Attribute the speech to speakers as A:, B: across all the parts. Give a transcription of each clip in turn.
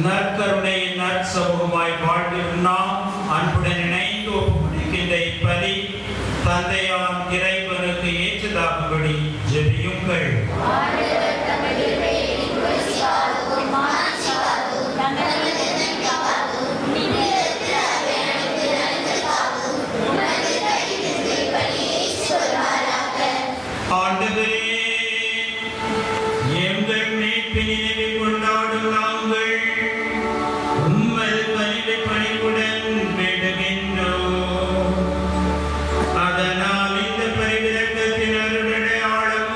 A: நற்கருணையின் நற்சமூகமாய் வாழ்ந்திடும் நாம் அன்புடன் இணைந்து ஒப்புக்கொடுக்கின்ற இப்பலி தந்தையாம் இறைவனுக்கு ஏற்றதாகும்படி ஜெபியுங்கள். ஆண்டவரே, எங்கள் மீட்பின் நினைவை கொண்டாடும் நாங்கள் உம்மது பணிவை பணிவுடன் வேண்டுகின்றோம். அதனால் இந்த பரிவிலக்கத்தின் அருளடையாளம்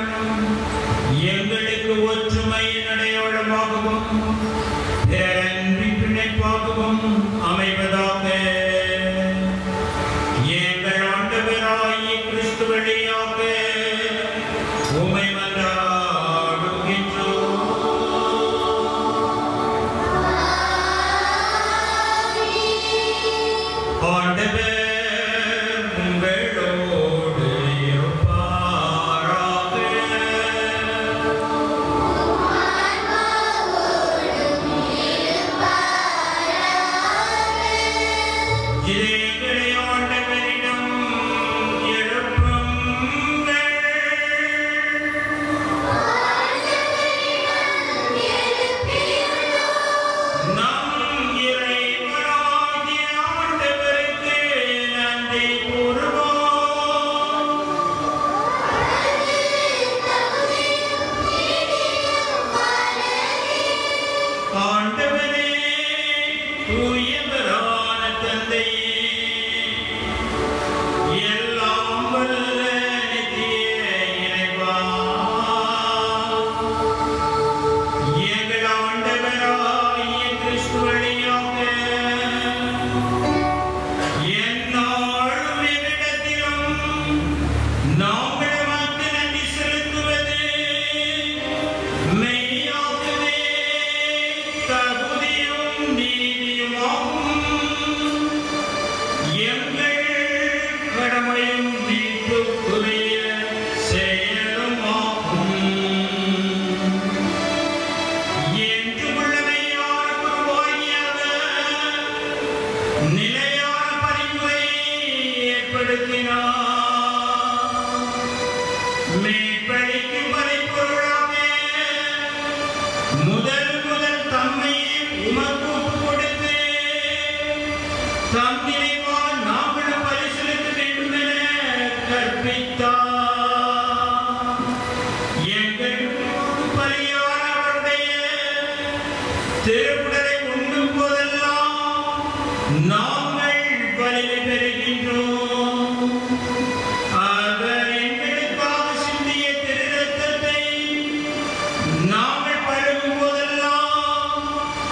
A: எங்களுக்கு ஒற்றுமையின் அடையாளமாகவும் பிறரின் பிணைப்பாகவும் அமைவதாக. எங்கள் ஆண்டவராகிய கிறிஸ்து வழியாக உம்மை மன்றாடுகின்றோம். ஆண்டவர் உங்களோடு இருப்பாராக. இதயங்களை ஆண்டவரிடம் எழுப்புங்கள். நம் இறைவனாகிய ஆண்டவருக்கு நன்றி கூறுவோம். ஆண்டவரே, தூயவரான தந்தையே, எல்லாம் வல்ல நித்திய இறைவா, எங்கள் ஆண்டவராகிய கிறிஸ்து வழியாக எந்நாளும் எவ்விடத்திலும் நாங்கள் உமக்கு நன்றி செலுத்துவது மெய்யாகவே தகுதியும் நீதியுமாகும். எங்கள் கடமையும் மீட்புக்குரிய செயலுமாகும். என்றுமுள்ள மெய்யான குருவாகிய அவர் நிலையான பரிந்துரையை ஏற்படுத்தினார். மீட்பளிக்கும் பரிபொருளாக முதல் தம்மையே உமக்கு ஒப்புக் கொடுத்து தம் நினைவால் நாங்களும் பரிசீலிக்க வேண்டும் என கற்பித்தார். எங்கள் பலியானவருடைய திருவுடலை உண்ணும் போதெல்லாம் நாங்கள் வலிமை பெறுகின்றோம். அவர் எங்களுக்காக சிந்திய திரு ரத்தத்தை நாங்கள் பருகும் போதெல்லாம்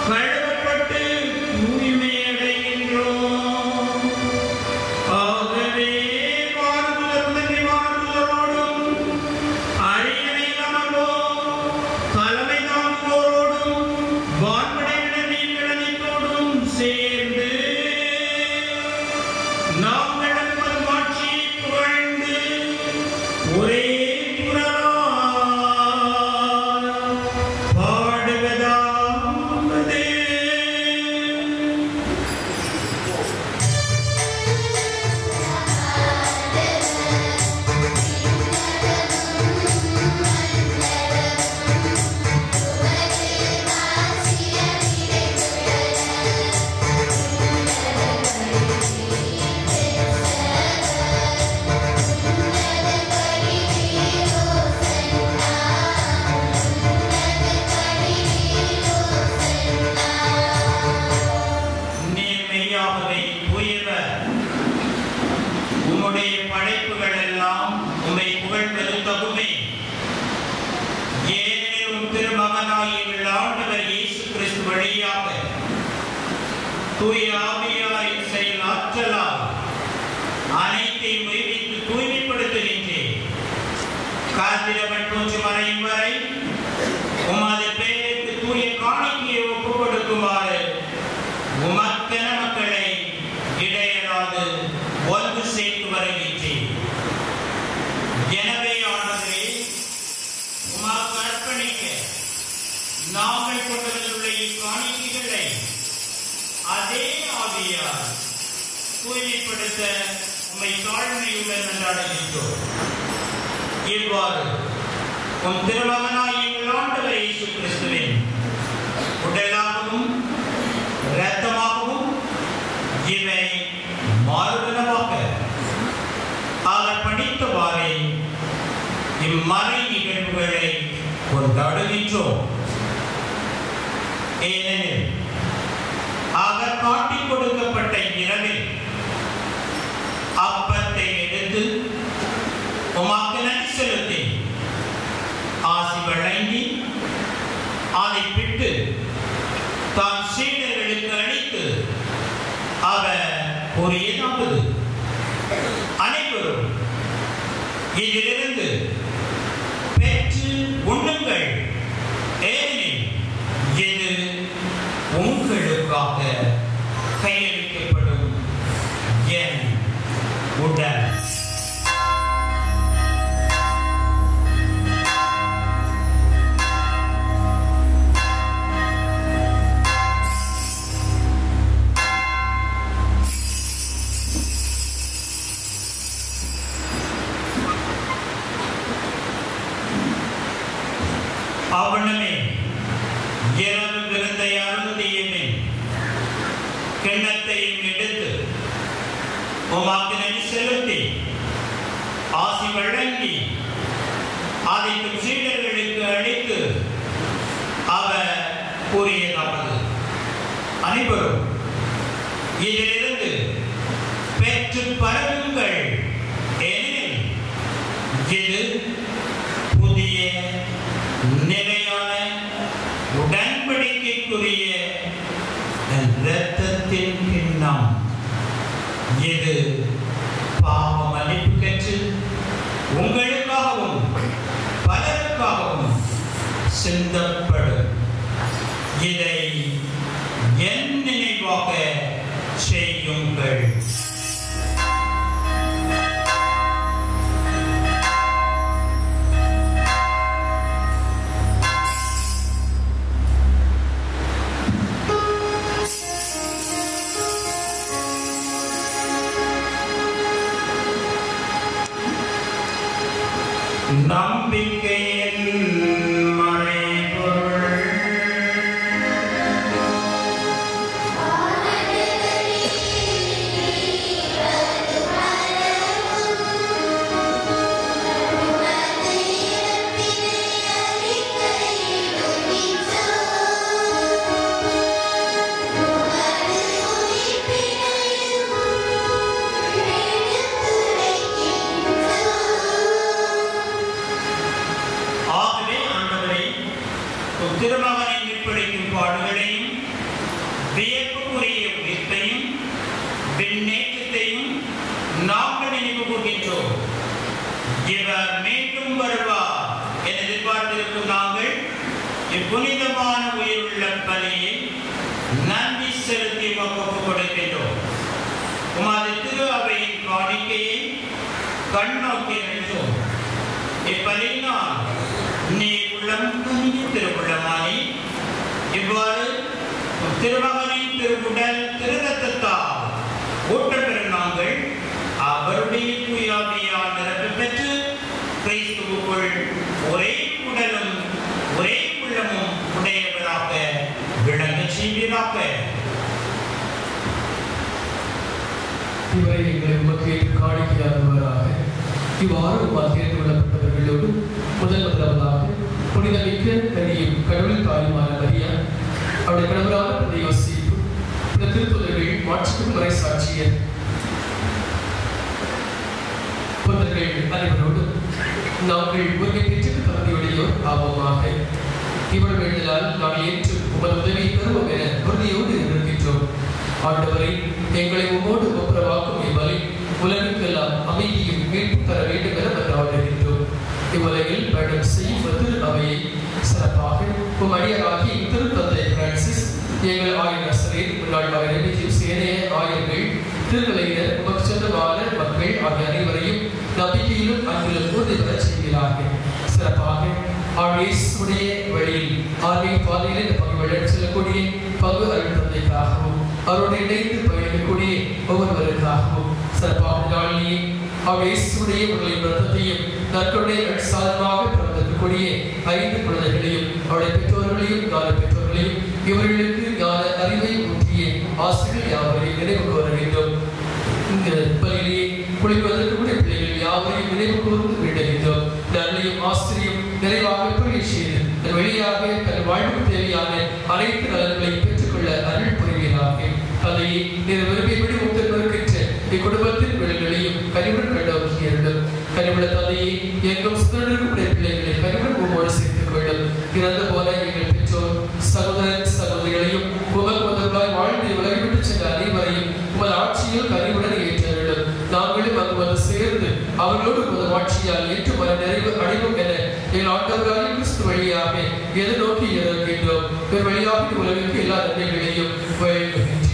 A: கழுவப்பட்டு தூய்மை அடைகின்றோம். ஆகவே வானதூதரோடும் அரியணையில் அமர்வோர் தலைமை தாங்குவோரோடும் வான்படையினர் நீர்நிலைத்தோடும் சேர்ந்து நாங்கள் நமது மாட்சியை புகழ்ந்து ஒரே குரலால் பாடுவதாவது. நீர் மெய்யாகவே தூயவர். உம்முடைய படைப்புகள் எல்லாம் உம்மை புகழ்வது தகுமே. ஏனெனில் உம் திருமகனாகிய எங்கள் ஆண்டவர் இயேசு கிறிஸ்து வழியாக தூய ஆவியாரின் செயல் ஆற்றலால் அனைத்தையும் உய்வித்து தூய்மைப்படுத்துகின்றேன். காத்திரவன் தோன்றும் மறையும் வரை உமது பெயருக்கு தூய காணிக்கையை ஒப்புக் கொடுக்குமாறு உமக்கென மக்களை இடையராது ஒன்று சேர்த்து வருகின்றேன். எனவே ஆண்டவரே, உமக்கு அர்ப்பணிக்க நாங்கள் கொண்டு வந்துள்ள இக்காணிக்கைகளை ஆவியால் தூய்மைப்படுத்த உம்மை தாழ்மையுடன் நன்றாடுகின்றோம். இவ்வாறு உம் திருமகனாய் எங்கள் ஆண்டவர் இயேசு கிறிஸ்துவின் உடலாகவும் இரத்தமாகவும் இவை மாறுதலமாக அவர் படித்தவாறே இம்மறை நிகழ்வுகளை கொண்டாடுகின்றோம். ஏனெனில் அவர் காட்டிக் கொடுக்கப்பட்ட இரவில் அப்பத்தை எடுத்து உமக்கு நன்றி செலுத்தி ஆசி வழங்கி அதை பிட்டு தான் சீடர்களுக்கு அளித்து அவர் கூறியதாவது, அனைவரும் இதிலிருந்து பெற்று உண்ணுங்கள், ஏனெனில் இது உங்களுக்காக கையளிக்கப்படும் என் உடல். அவனமே இரவு விருந்தை அருந்தியமே கிண்ணத்தையும் எடுத்து உமக்கு நன்றி செலுத்தி ஆசி வழங்கி அதை சீடர்களுக்கு அளித்து அவர் கூறியதாவது, அனைவரும் இதிலிருந்து பெற்று பரவுங்கள், ஏனெனில் இது புதிய நிலையான உடன்படிக்கைக்குரிய இரத்தத்தின் கிண்ணம். இது பாவ மன்னிப்பு பெற்று உங்களுக்காகவும் பலருக்காகவும் சிந்தப்படும். இதை என் நினைவாக செய்யுங்கள். நம்பிக்கையின் மறைபொருள். திருமகனை மீட்பளிக்கும் பாடுகளையும் வியப்புக்குரிய உயிர்ப்பையும் விண்ணேற்றத்தையும் நாங்கள் நினைவு கூர்கின்றோம். இவர் மீண்டும் வருவார் என எதிர்பார்த்திருக்கும் நாங்கள் இப்புனிதமான உயிருள்ள பலியை நன்றி செலுத்தி ஒப்புக் கொடுக்கின்றோம். உமது திரு அவையின் காணிக்கையை கண்ணோக்கி நின்றோம். இப்பலியினால் நீ உள்ளம் திருவுள்ளமானி இவ்வாறு திருமகனின் திருவுடல் திருரத்தத்தால் ஊட்டம் பெறும் நாங்கள் அவருடைய தூயாவியால் நிரப்ப பெற்று கிறிஸ்துவுக்குள் ஒரே உடலும் ஒரே உள்ளமும் உடையவராக விளங்க செய்வீராக.
B: இவரை எங்களை உமக்கு காணிக்கையாகுவராக. இவ்வாறு தேர்ந்து கொள்ளப்பட்டவர்களோடு முதலாவதாக புனிதமிக்க கனியும் கடவுள் தாயுமான மரியா, அவருடைய கணவரான புனித யோசேப்பு, இந்த திருத்துதர்கள் மாற்றுக்கும் மறை சாட்சியர் புனிதர்கள் அனைவரோடு நாங்கள் உரிமை பெற்று தகுதியுடையோர் ஆவோமாக. இவள் வேண்டலால் நாங்கள் ஏற்று உமது உதவி பெறுவோம் என உறுதியோடு இருக்கின்றோம். ஆண்டவரை எங்களை உம்மோடு ஒப்புரவாக்கும் இவ்வலை உலகுக்கெல்லாம் அமைதியும் மீட்பு தர வேண்டும் என மன்றாடுகின்றோம். இவ்வுலகில் பயணம் செய்யும் திரு அவையை சிறப்பாக உம் அடியாராகிய திருத்தந்தை பிரான்சிஸ், எங்கள் ஆயர் முன்னாள் மகன் சேனைய ஆயர்கள், திருநிலையினர், உமக்கு சொந்தமான மக்கள் ஆகிய அனைவரையும் நம்பிக்கையிலும் அன்பிலும் உறுதி பெற செய்கிறார்கள். சிறப்பாக ஆழ்வேசுடைய வழியில் ஆன்மீக பாதையில் இந்த பங்கு செல்லக்கூடிய பங்கு அருள் தந்தைக்காகவும் அவரோடு இணைந்து பயணிக்கும் ஒவ்வொருவருக்காகவும் சிறப்பாக நாளிலே இயேசுடைய உங்களின் ரத்தத்தையும் நற்கருணை சாதனமாக பிறந்திருக்கக்கூடிய 5 குழந்தைகளையும் அவருடைய பெற்றோர்களையும் ஞான பெற்றோர்களையும் இவர்களுக்கு ஞான அறிவை ஊற்றிய ஆசிரியர்கள் யாவரையும் நினைவு கூற வேண்டும். இந்த பள்ளியிலே குளிப்பதற்கு கூட பிள்ளைகள் யாவரையும் நினைவு கூர்ந்து வேண்டுகின்றோம். நன்மையும் ஆசிரியம் நிறைவாக புரிய செய்து தன் வழியாக தன் வாழ்வுக்கு தேவையான அனைத்து நலன்களையும் பெற்றுக்கொள்ள அருள் புரிவீராக. அதை விரும்பியபடி உத்தரவிருக்கின்ற இக்குடும்பத்தின் பிள்ளைகளையும் கனிவுடன் கண்டோக்கியர்களும் கனிவுள்ள தந்தையை எங்கும் சுதந்திரக்கூடிய பிள்ளைகளை கனிவுடன் உங்களோடு சேர்த்துக் கொள்ளும். இறந்து போன எங்கள் பெற்றோர் சகோதரன் சகோதரிகளையும் முதலாய் வாழ்ந்து உலகை விட்டு சென்ற அனைவரையும் உமது ஆட்சியில் கனிவுடன் ஏற்றருளும். நாங்களும் அங்கு வந்து சேர்ந்து அவர்களோடு உமது ஆட்சியால் ஏற்று மன நிறைவு அடைவோம் என எங்கள் ஆண்டவராகிய கிறிஸ்து வழியாக எதிர்நோக்கி இருக்கின்றோம். இவர் வழியாக உலகிற்கு எல்லா நன்மைகளையும் வழங்குகின்றீர்.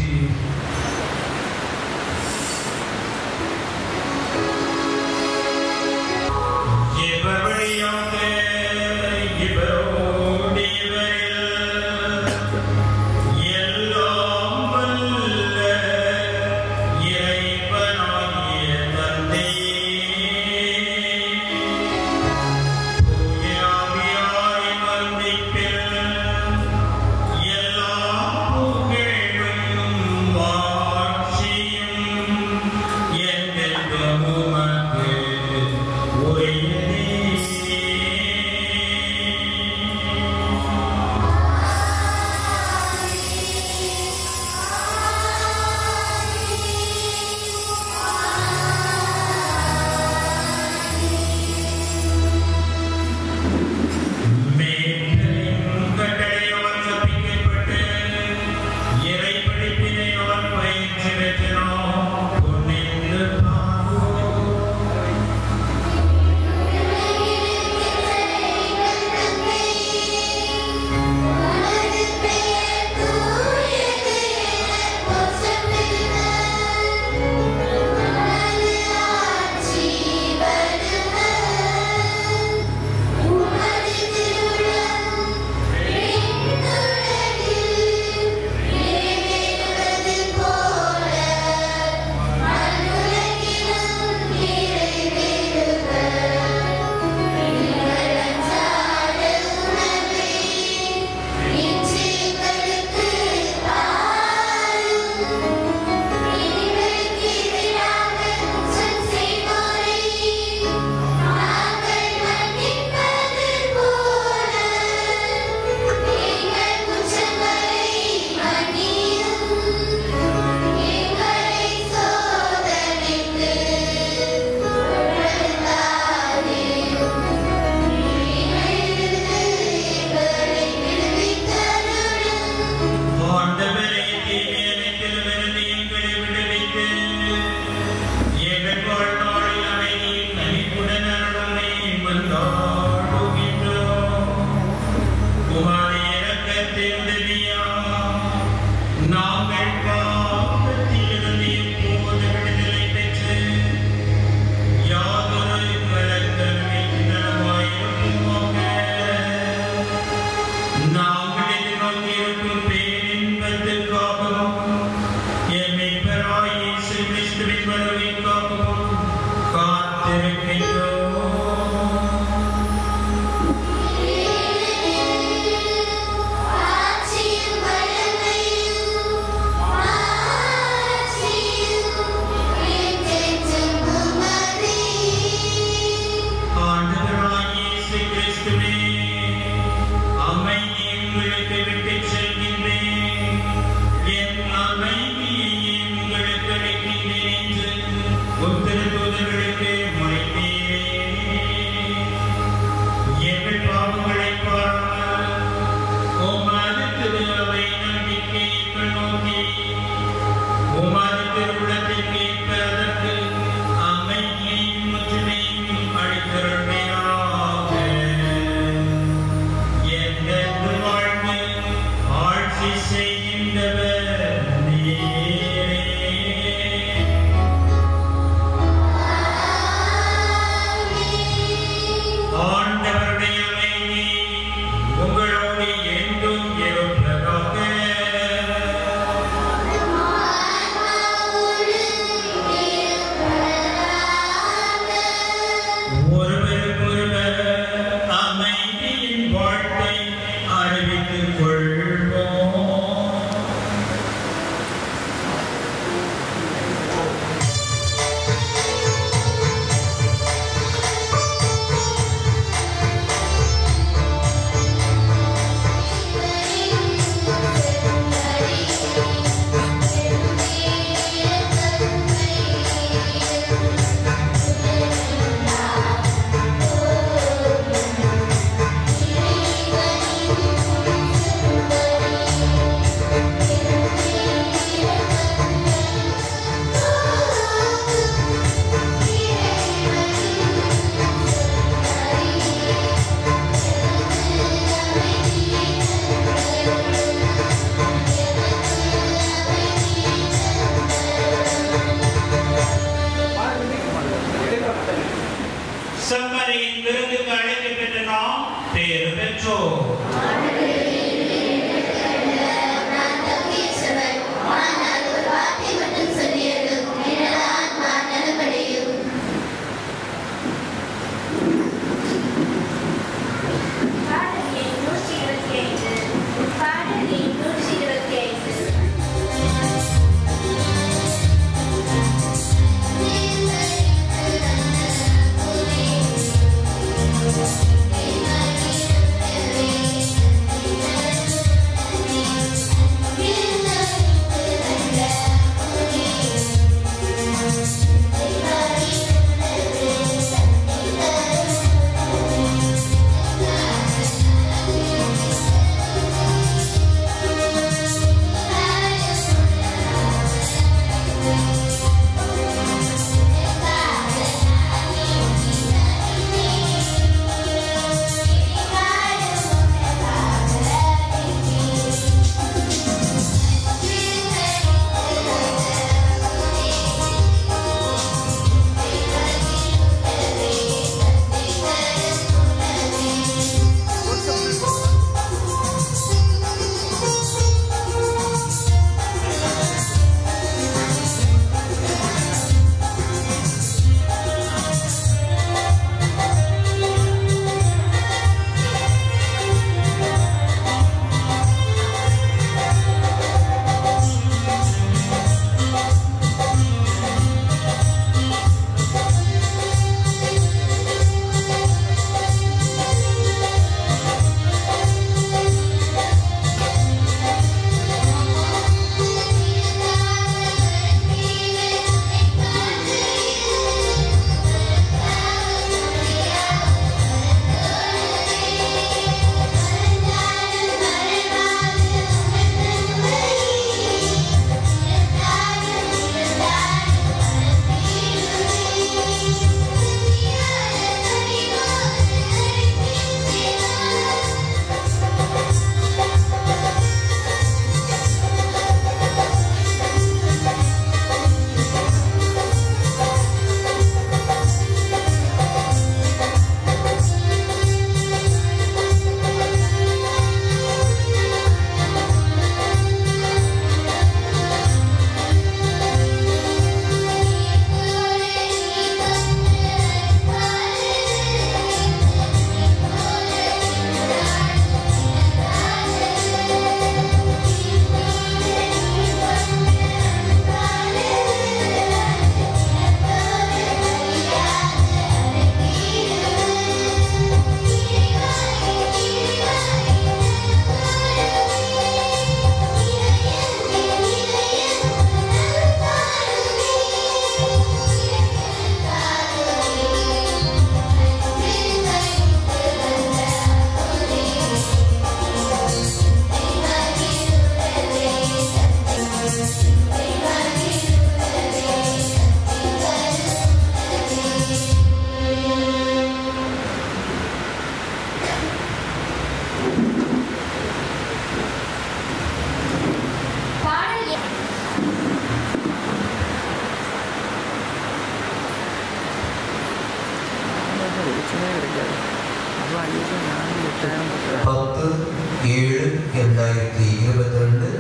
B: 10/7/2022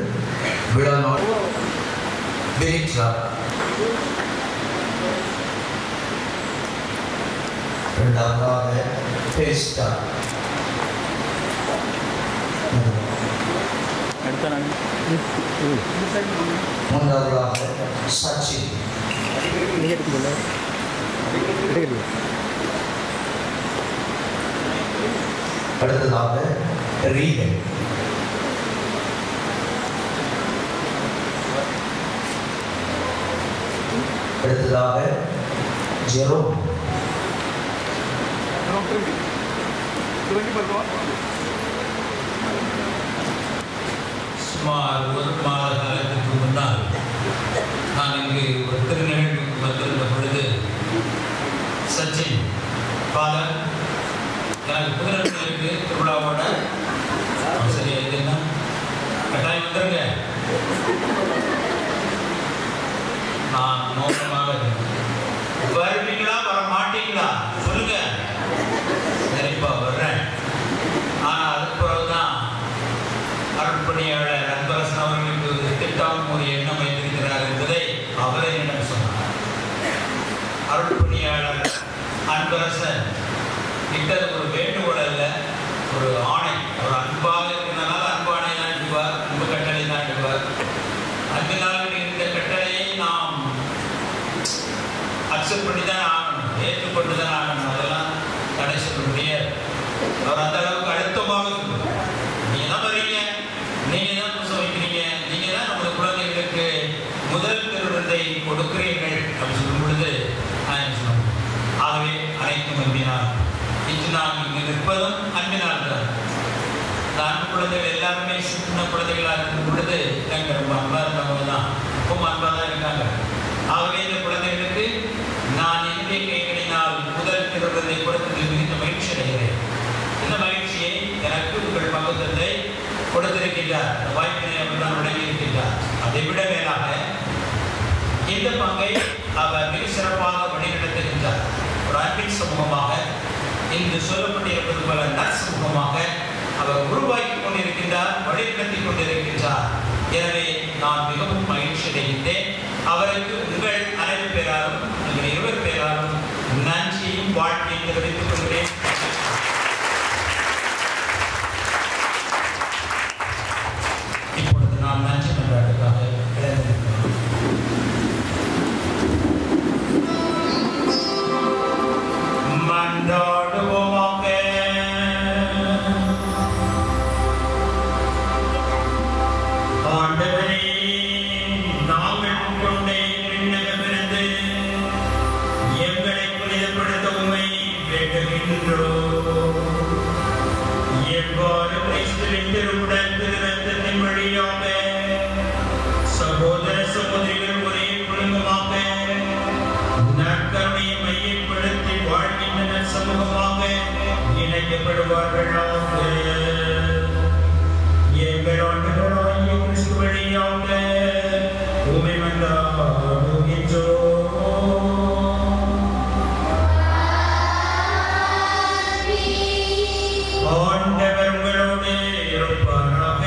B: விழா நாள் பெனிட்ரா. இரண்டாவதாக பேஸ்டா. மூன்றாவதாக சச்சின். அடுத்ததாக ரீகன். அடுத்ததாக ஜெரோம்.
A: சுமார் ஒரு மாத காலத்துக்கு முன்னால் நான் இங்கு ஒரு திருநிகழ்வுக்கு வந்திருந்த பொழுது சச்சின் ஃபாதர் எனக்கு குதிரைக்கு திருவிழாவோட சரியா இதுன்னா கட்டாயம் வந்துருங்க, நான் மௌனமாக வருவீங்களா வர மாட்டீங்களா சொல்லுங்க. சரிப்பா வர்றேன். ஆனால் அதுக்கு பிறகுதான் அருட்பணியாளர் அன்பரசன் அவர்களுக்கு திட்டம் ஒரு எண்ணம் வைத்திருக்கிறார் என்பதை அவரே என்னிடம் சொன்னார். அருட்பணியாளர் அன்பரசன் இட்டது ஒரு வேண்டுகோள் அல்ல, ஒரு ஆணை. ஒரு அன்பாக இருக்கிறதுனால அன்பானை தான் இடுவார், அன்பு கட்டளை தான் இடுவார். அன்பினால் இந்த கட்டளையை நாம் அக்செப்ட் பண்ணி தான் ஆகணும், ஏற்றுக்கொண்டு தான் ஆகணும். அதெல்லாம் தடை சொல்ல முடியாது. அவர் அந்த அளவுக்கு அழுத்தமாக சொல்லுவார். நீங்க தான் வரீங்க, நீங்க தான் புதுசம் வைக்கிறீங்க, நீங்க தான் நமது குழந்தைகளுக்கு முதல் திருவிருந்தை கொடுக்கிறீர்கள் அப்படின்னு சொல்லும் பொழுது நான் சொன்னேன். ஆகவே அனைத்தும் அன்பினால். இன்று நான் இங்கு நிற்பதும் அன்பினால் தான். இந்த அன்பு குழந்தைகள் எல்லாருமே சின்ன குழந்தைகளாக இருக்கும் பொழுது எங்க ரொம்ப அன்பா இருந்தவங்க தான், ரொம்ப அன்பா தான் இருக்காங்க. ஆகவே இந்த குழந்தைகளுக்கு நான் என்னுடைய கைகளினால் முதல் திருவிருந்தை கொடுத்ததில் மிகுந்த மகிழ்ச்சி அடைகிறேன். இந்த மகிழ்ச்சியை எனக்கு உங்கள் பங்கு தந்தை கொடுத்திருக்கின்றார், வாய்ப்பினை அவர் தான் வழங்கியிருக்கின்றார். அதை விட மேலாக இந்த பங்கை அவர் மிக சிறப்பாக வழிநடத்துகின்றார். ஒரு அன்பின் சமூகமாக இன்று சொல்லப்பட்டிருப்பது போல நற்சமூகமாக அவர் உருவாக்கி கொண்டிருக்கின்றார், வழிநடத்தி கொண்டிருக்கின்றார். எனவே நான் மிகவும் மகிழ்ச்சி அடைகின்றேன். அவருக்கு உங்கள் அனைத்து பேராலும் உங்கள் இருவர் பேராலும் நன்றியும் வாழ்க்கையும் தெரிவித்துக் கொள்கிறேன். இப்பொழுது நாம் நன்றி மன்றாட்டுக்காக மன்றாடுவோமாக. ஆண்டவரே, நாங்கள் கொண்டே விண்ணகமிருந்து எங்களை புனிதப்படுத்த உம்மை வேண்டுகின்றோம். எவ்வாறு கிறிஸ்துவின் திருவுடல் திருரத்தத்தின் வழியாக சகோதர சகோதரிகள் ஒரே குடும்பமாக நற்கருணையை மையப்படுத்தி வாழ்கின்ற சமூகமாக இணைக்கப்படுவார்களாக. எங்கள் ஆண்டவராகிய கிறிஸ்து வழியாக உம்மை மன்றாடுகின்றோம். ஆண்டவர் உங்களோடு இருப்பாராக.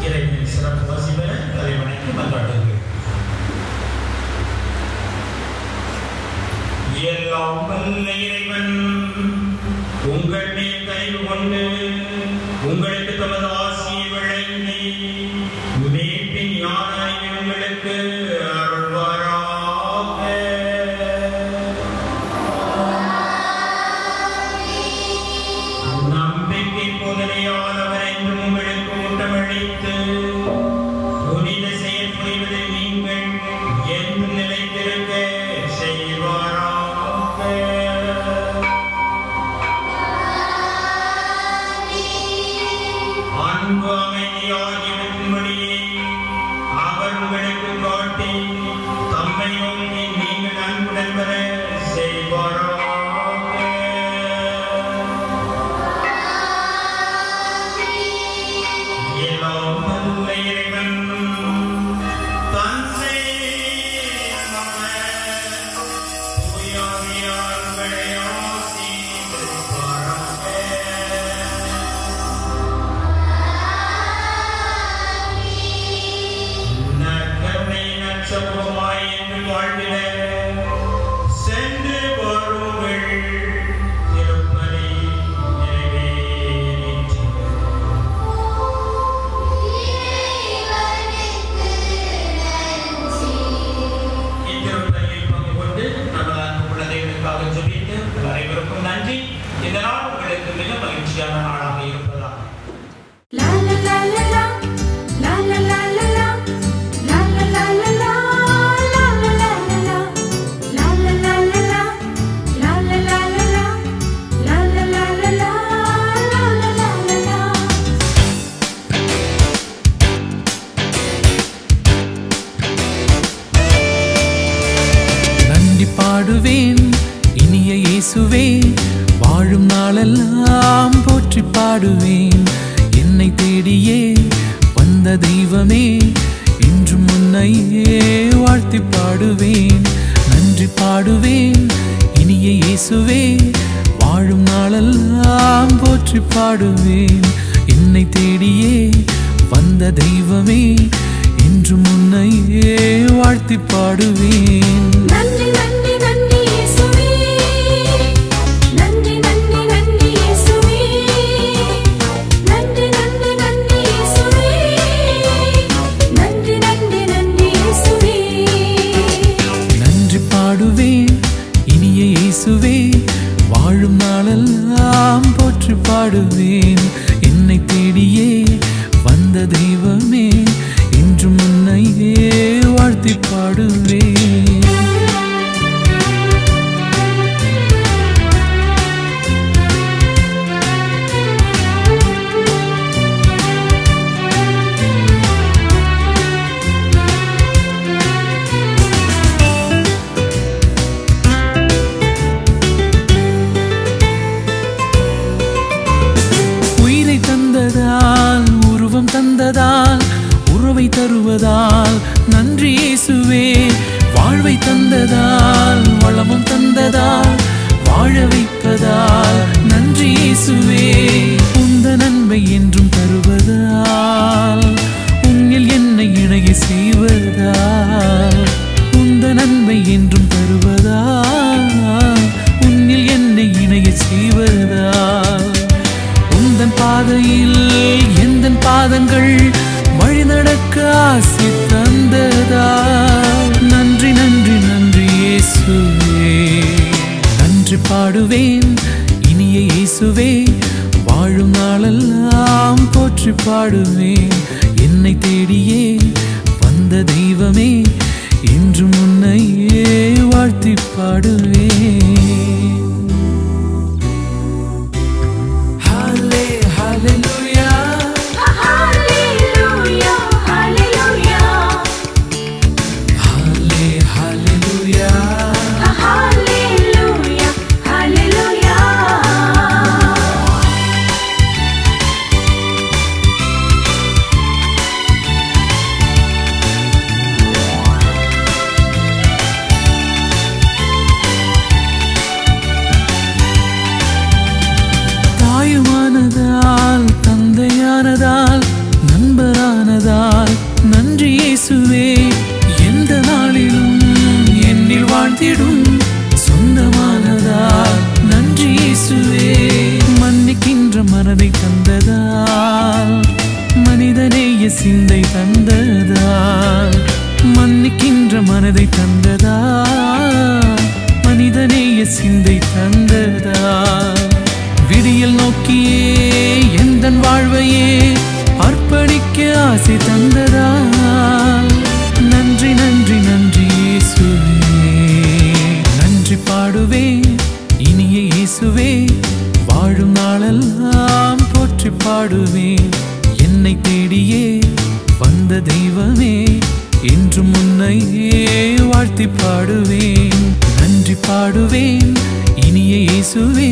A: இறைவனின் சிறப்பு வசிப்பென தலைவனைக்கு மன்றாடுங்கள். எல்லாம் வல்ல இறைவன் உங்கள் மேல் தயவு கொண்டு உங்களுக்கு தமது ஆசியை வழங்கி மீட்பின் யானை உங்களுக்கு அருள்வாராக. நம்பிக்கை போதனையால் அவர் என்றும் உங்களுக்கு ஊட்டமளித்து புனித செயல் புரிவதில் நீங்கள் என்றும் நிலைத்திருக்க செய்வாராக. அன்பு அமைதியாகிவிடும்படியே அவர் உங்களுக்கு காட்டி தம்மை நோக்கி நீங்கள் அன்புடன் பெற செய்வாராக. இந்த நாள் உங்களுக்கு மிக மகிழ்ச்சியான நாளாக இருப்பதாக.
C: பாடுவேன் இனிய இயேசுவே, வாழும் நாளெல்லாம் போற்றி பாடுவேன். என்னை தேடியே வந்த தெய்வமே, இன்றும் உன்னையே வாழ்த்தி பாடுவேன். நன்றி பாடுவேன் இனிய இயேசுவே, வாழும் நாளெல்லாம் போற்றி பாடுவேன். என்னை தேடியே வந்த தெய்வமே, இன்றும் உன்னையே வாழ்த்தி பாடுவேன்.
D: நன்றி நன்றி நன்றி இயேசுவே, நன்றி நன்றி நன்றி இயேசுவே, நன்றி நன்றி நன்றி இயேசுவே, நன்றி நன்றி நன்றி இயேசுவே.
C: நன்றி பாடுவேன் இனிய இயேசுவே, வாழும் நாளெல்லாம் போற்றி பாடுவேன். என்னை தேடியே வந்த தெய்வமே, இன்றும் உன்னையே வாழ்த்தி பாடுவேன். உயிரை தந்ததால், உருவம் தந்ததால், உறவை தருவதால் நன்றி இயேசுவே. வாழ்வை தந்ததால், வளமும் தந்ததால், வாழ வைப்பதால் நன்றி இயேசுவே. உந்த நன்மை என்றும் தருவதால், உன்னில் என்னை இணைய செய்வதால், உந்த நன்மை என்றும் தருவதால், உன்னில் என்னை இணைய செய்வதால், உந்தன் பாதையில் எந்தன் பாதங்கள் வழி நடக்க ஆசி தந்ததால் நன்றி நன்றி நன்றி இயேசுவே. நன்றி பாடுவேன் இனிய இயேசுவே, வாழும் நாளெல்லாம் போற்றி பாடுவேன். என்னை தேடியே வந்த தெய்வமே, இன்றும் உன்னையே வாழ்த்தி பாடுவேன். தாயுமானதால், தந்தையானதால், நண்பரானதால் நன்றி இயேசுவே. எந்த நாளிலும் என்னில் வாழ்ந்திடும் சொந்தமானதால் நன்றி இயேசுவே. மன்னிக்கின்ற மனதை தந்ததால், மனிதநேய சிந்தை தந்ததால், மன்னிக்கின்ற மனதை தந்ததால், மனிதநேய சிந்தை தந்ததால், விடியல் நோக்கியே எந்தன் வாழ்வையே அர்ப்பணிக்க ஆசை தந்ததால் நன்றி நன்றி நன்றி இயேசுவே. நன்றி பாடுவேன் இனிய இயேசுவே, வாழும் நாளெல்லாம் போற்றி பாடுவேன். என்னை தேடியே வந்த தெய்வமே, இன்றும் உன்னையே வாழ்த்தி பாடுவேன். நன்றி பாடுவேன் இனிய இயேசுவே,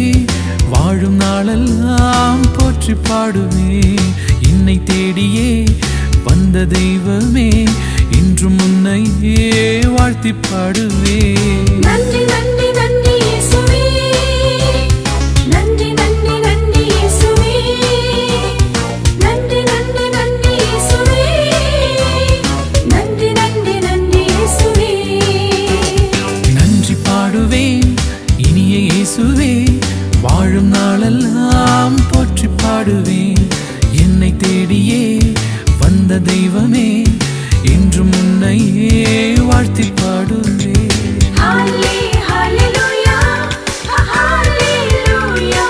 C: வாழும் நாளெல்லாம் போற்றி பாடுவேன். என்னை தேடியே வந்த தெய்வமே, இன்றும் உன்னையே வாழ்த்தி பாடுவேன்.
D: நன்றி நன்றி நன்றி இயேசுவே, நன்றி நன்றி நன்றி இயேசுவே, நன்றி நன்றி நன்றி இயேசுவே, நன்றி நன்றி நன்றி இயேசுவே.
C: நன்றி பாடுவேன் இனிய இயேசுவே, வாழும் நாளெல்லாம் போற்றி பாடுவேன். என்னை தேடியே வந்த தெய்வமே, இன்றும் உன்னையே வாழ்த்தி பாடுவேன்.
D: ஹalleluya, ஹalleluya,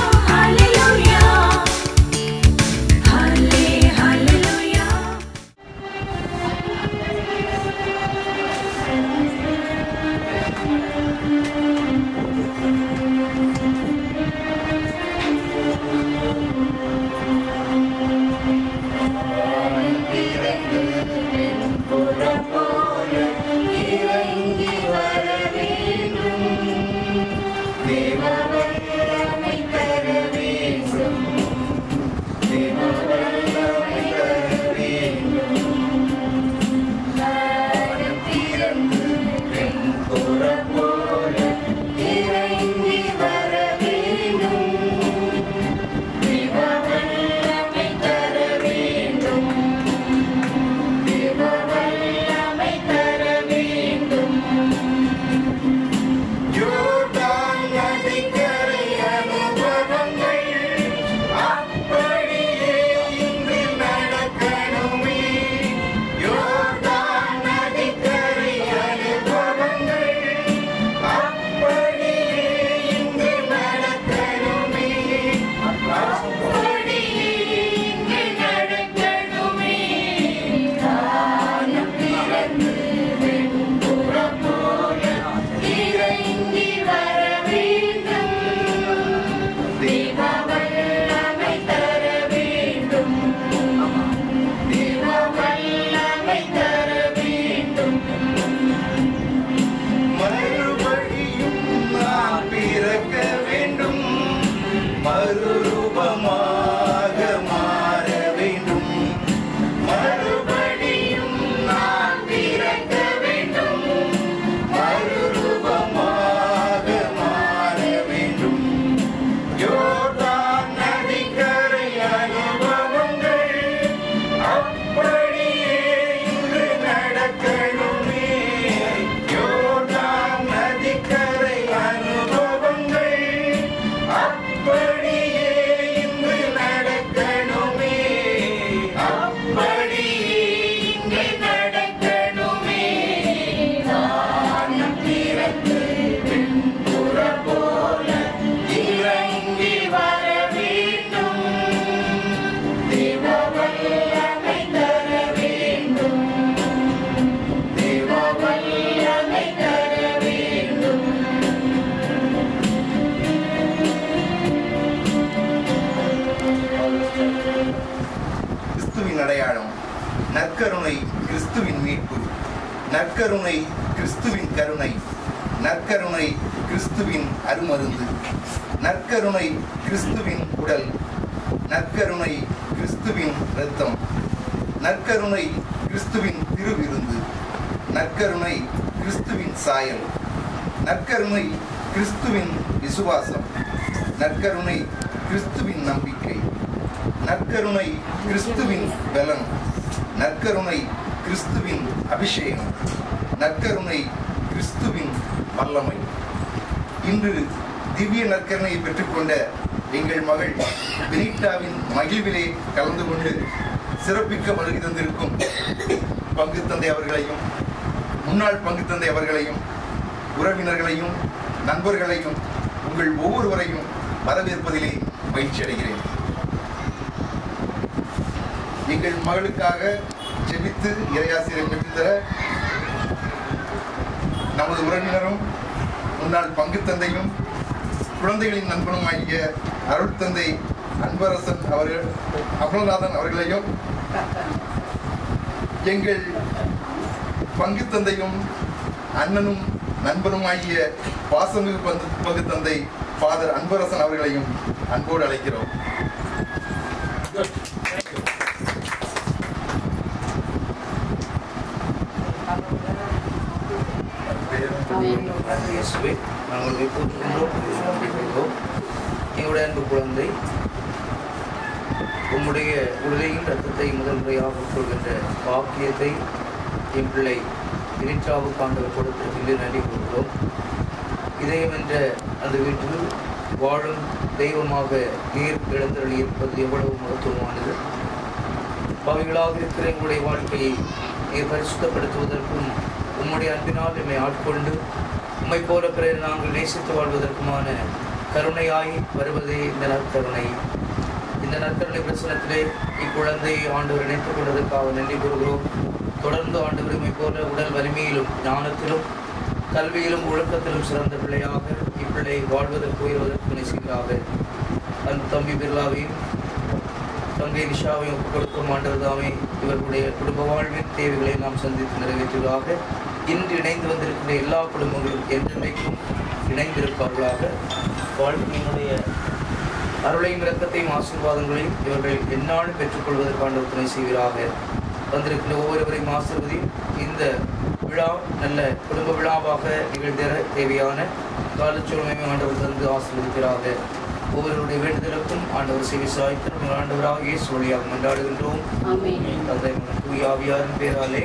E: மறுரூபமாக மாற வேண்டும். மறுபடியும் நான் பிறக்க வேண்டும். மறுரூபமாக மாற வேண்டும். யோர்தான் நதிக்கரை அனுபவங்கள் அப்படியே இன்று நடக்கணுமே. யோர்தான் நதிக்கரை அனுபவங்கள் அப்படியே இன்று நடக்கணுமே. அப்படியே இன்று நடக்கணுமே. வானம் திறந்து வெண்புறா போல இறங்கி வர வேண்டும். தேவ வல்லமை தர வேண்டும். தேவ வல்லமை தர வேண்டும். கிறிஸ்துவின் அடையாளம். நற்கருணை கிறிஸ்துவின் மீட்பு. நற்கருணை கிறிஸ்துவின் கருணை. நற்கருணை கிறிஸ்துவின் அருமருந்து. நற்கருணை கிறிஸ்துவின் உடல். நற்கருணை கிறிஸ்துவின் இரத்தம். நற்கருணை கிறிஸ்துவின் திருவிருந்து. நற்கருணை கிறிஸ்துவின் சாயல். நற்கருணை கிறிஸ்துவின் விசுவாசம். நற்கருணை கிறிஸ்துவின் நம்பிக்கை. நற்கருணை கிறிஸ்துவின் பலன். நற்கருணை கிறிஸ்துவின் அபிஷேகம். நற்கருணை கிறிஸ்துவின் வல்லமை. இன்று திவ்ய நற்கருணையை பெற்றுக்கொண்ட எங்கள் மகள் பெனிட்டாவின் மகிழ்விலே கலந்து கொண்டு சிறப்பிக்க வருகை தந்திருக்கும் பங்கு தந்தை அவர்களையும், முன்னாள் பங்கு தந்தை அவர்களையும், உறவினர்களையும், நண்பர்களையும், உங்கள் ஒவ்வொருவரையும் வரவேற்பதிலே மகிழ்ச்சி அடைகிறேன். எங்கள் மகளுக்காக ஜெபித்து இறையாசிரியரை பெற்றுத்தர நமது உறவினரும் முன்னாள் பங்கு தந்தையும் குழந்தைகளின் நண்பனும் ஆகிய அருள் தந்தை அன்பரசன் அவர்கள், அமல்நாதன் அவர்களையும், எங்கள் பங்கு தந்தையும் அண்ணனும் நண்பனும் ஆகிய பாசமிகு பங்கு தந்தை ஃபாதர் அன்பரசன் அவர்களையும் அன்போடு அழைக்கிறோம்.
F: நாங்கள் போற்றுகின்றோம். எங்களுடைய அன்பு குழந்தை, உம்முடைய உடலையும் ரத்தத்தை முதல் முறையாக கொள்கின்ற பாக்கியத்தை என் பிள்ளை இனிச்சாவுக்கு ஆண்டவர் கொடுத்திருக்கின்ற நன்றி கொள்கிறோம். இதயம் என்ற அந்த வீட்டில் வாழும் தெய்வமாக நீர் எழுந்தருளி இருப்பது எவ்வளவு மகத்துவமானது. பாவிகளாக இருக்கிற எங்களுடைய வாழ்க்கையை நீர் பரிசுத்தப்படுத்துவதற்கும் உம்முடைய அன்பினால் என்னை ஆட்கொண்டு உம்மை போல பிறர் நாங்கள் நேசித்து வாழ்வதற்குமான கருணையாய் வருவதே இந்த நற்கருணை. இந்த நற்கருணை பிரச்சனத்திலே இக்குழந்தை ஆண்டவர் இணைத்துக் கொண்டதற்காக நன்றி கூறுகிறோம். தொடர்ந்து ஆண்டவர் உம்மை போல உடல் வலிமையிலும் ஞானத்திலும் கல்வியிலும் ஒழுக்கத்திலும் சிறந்த பிள்ளையாக இப்பிள்ளை வாழ்வதற்கு உயர்வதற்கு நினைக்கிறாக. அந்த தம்பி பிர்லாவையும் தங்கை நிஷாவையும் ஒப்புக் கொடுக்கும் ஆண்டவர் தாமே இவர்களுடைய குடும்ப வாழ்வின் தேவைகளை நாம் சந்தித்து நிறைவேற்றுவதாக. இன்று இணைந்து வந்திருக்கிற எல்லா குடும்பங்களும் என்றென்றைக்கும் இணைந்திருப்பார்களாக. வாழ்க்கையினுடைய அருளையும் இரக்கத்தையும் ஆசீர்வாதங்களையும் இவர்கள் எந்நாளும் பெற்றுக்கொள்வதற்கான துணை செய்வீராக. வந்திருக்கிற ஒவ்வொருவரையும் ஆசீர்வதியும் இந்த விழா நல்ல குடும்ப விழாவாக நிகழ்ந்தேற தேவையான காலச்சூழ்மையை ஆண்டவர் தந்து ஆசீர்வதிக்கிறாக. ஒவ்வொருவருடைய வேண்டுதலுக்கும் ஆண்டவர் செவி சாய்த்து நம்ம ஆண்டவராக இயேசு வழியாக மன்றாடுகின்றோம். தந்தை மகன் தூய ஆவியாரின் பேராலே.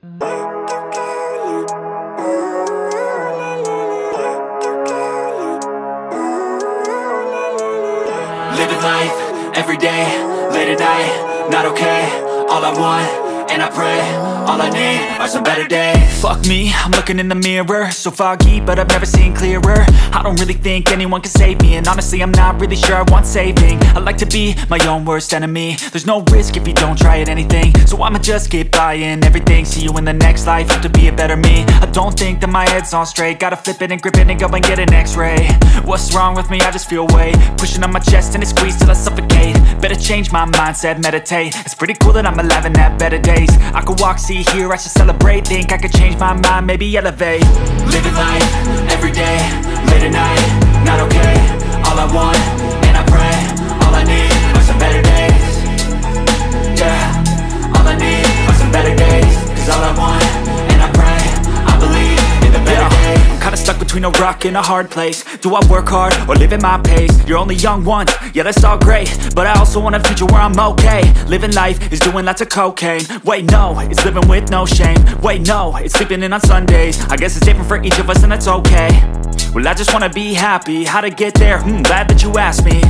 G: Living life, every day, late at night, not okay. All I want, and I pray, all I need are some better days. Fuck me, I'm looking in the mirror, so foggy, but I've never seen clearer. I don't really think anyone can save me, and honestly I'm not really sure I want saving. I like to be my own worst enemy. There's no risk if you don't try at anything, so I'ma just keep buying everything. See you in the next life, have to be a better me. I don't think that my head's on straight, gotta flip it and grip it and go and get an x-ray. What's wrong with me? I just feel weight pushing on my chest and it squeezes till I suffocate. Better change my mindset, meditate. It's pretty cool that I'm alive and have better days. I could walk, see, hear, I should celebrate. Think I could change my mind, maybe elevate. Living life, every day, late at night, not okay. All I want, and I pray, all I need are some better days. Yeah, all I need are some better days. Cause all I want, and I pray, I believe in the better days. I'm kinda stuck between a rock and a hard place. Do I work hard or live at my pace? You're only young once, yeah that's all great, but I also want a future where I'm okay. Living life is doing lots of cocaine. Wait no, it's living with no shame. Wait no, it's sleeping in on Sundays. I guess it's different for each of us and that's okay. Well I just wanna be happy, how to get there? Glad that you asked me.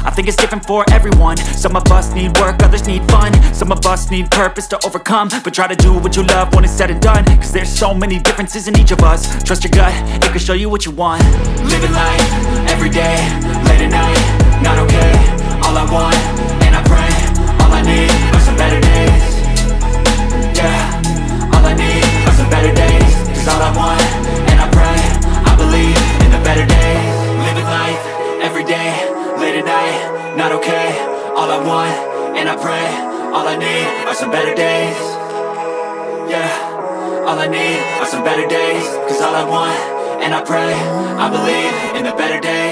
G: I think it's different for everyone. Some of us need work, others need fun. Some of us need purpose to overcome. But try to do what you love when it's said and done. Cause there's so many differences in each of us. Trust your gut, it can show you what you want. Living life, every day, late at night, not okay. All I want, and I pray, all I need are some better days. Yeah, all I need are some better days. Cause all I want, and I pray, I believe in the better days. Living life, every day, late at night, not okay. All I want, and I pray, all I need are some better days. Yeah, all I need are some better days. Cause all I want, and I pray, I believe in the better days.